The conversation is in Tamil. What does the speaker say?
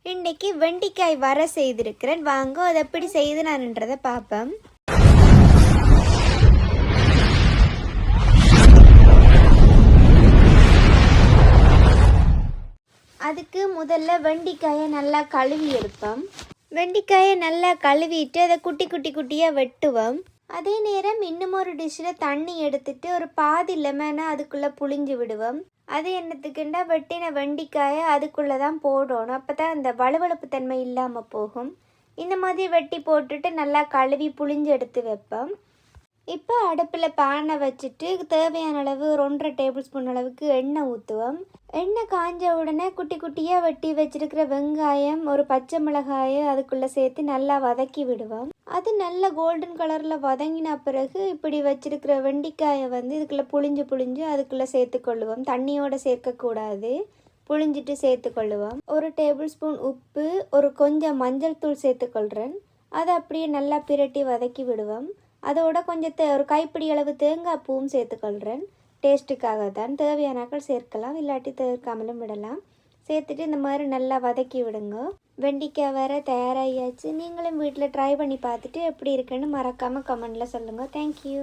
இன்றைக்கி வெண்டிக்காய் வர செய்திருக்கிறேன். வாங்க அதை எப்படி செய்து நான்ன்றதை பார்ப்போம். அதுக்கு முதல்ல வெண்டிக்காயை நல்லா கழுவி எடுப்போம். வெண்டிக்காயை நல்லா கழுவிட்டு அதை குட்டி குட்டி குட்டியாக வெட்டுவோம். அதே நேரம் இன்னும் ஒரு டிஷ்ஷில் தண்ணி எடுத்துட்டு ஒரு பாதி லெமனை அதுக்குள்ளே புழிஞ்சு விடுவோம். அது என்னத்துக்குண்டா வெட்டின வெண்டிக்காயை அதுக்குள்ளே தான் போடணும். அப்போ தான் அந்த வலுவழுப்பு தன்மை இல்லாமல் போகும். இந்த மாதிரி வெட்டி போட்டுட்டு நல்லா கழுவி புழிஞ்சு எடுத்து வைப்போம். இப்போ அடுப்பில் பானை வச்சுட்டு தேவையான அளவு ஒரு 1.5 டேபிள் ஸ்பூன் அளவுக்கு எண்ணெய் ஊற்றுவோம். எண்ணெய் காஞ்ச உடனே குட்டி குட்டியாக வெட்டி வச்சிருக்கிற வெங்காயம் ஒரு பச்சை மிளகாயை அதுக்குள்ளே சேர்த்து நல்லா வதக்கி விடுவோம். அது நல்ல கோல்டன் கலரில் வதங்கின பிறகு இப்படி வச்சிருக்கிற வெண்டிக்காயை இதுக்குள்ளே புழிஞ்சு அதுக்குள்ளே சேர்த்துக்கொள்ளுவோம். தண்ணியோடு சேர்க்கக்கூடாது, புழிஞ்சிட்டு சேர்த்துக்கொள்ளுவோம். ஒரு டேபிள் ஸ்பூன் உப்பு, ஒரு கொஞ்சம் மஞ்சள் தூள் சேர்த்துக்கொள்கிறேன். அதை அப்படியே நல்லா பிரட்டி வதக்கி விடுவோம். அதோட கொஞ்சம் ஒரு கைப்பிடி அளவு தேங்காய் பூவும் சேர்த்துக்கொள்கிறேன். டேஸ்ட்டுக்காக தான், தேவையானாக்கள் சேர்க்கலாம், இல்லாட்டி சேர்க்காமலும் விடலாம். சேர்த்துட்டு இந்த மாதிரி நல்லா வதக்கி விடுங்க. வெண்டிக்காய் வேறு தயாராகியாச்சு. நீங்களும் வீட்டில் ட்ரை பண்ணி பார்த்துட்டு எப்படி இருக்குன்னு மறக்காமல் கமெண்டில் சொல்லுங்கள். தேங்க்யூ.